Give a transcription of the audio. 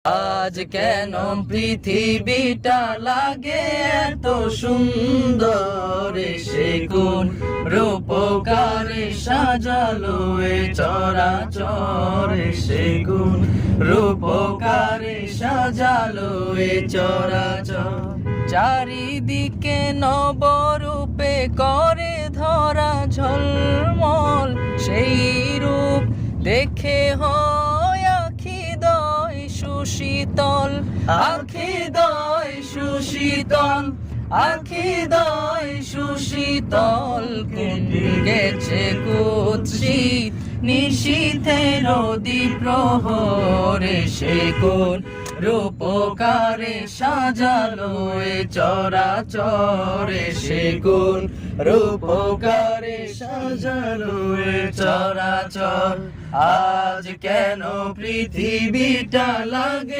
আজ কেন পৃথিবীটা লাগে এত সুন্দর, সে কোন রূপকারে সাজালো এ চরাচর, সে কোন রূপকারে সাজালো এ চরাচর। চারিদিকে নবরূপে করে ধরা ঝলমল, সেই রূপ দেখে হয় আখি দয় সুশীতল, আখি দয় সুশীতল, আখি দয় সুশীতল। কোন গেছে কুৎসিত নিশীথের দ্বিপ্রহরে, সে কোন রূপকারে সাজালো এ চরাচরে, সে কোন রূপকারে সাজালো এ চরাচর। আজ কেন পৃথিবীটা লাগে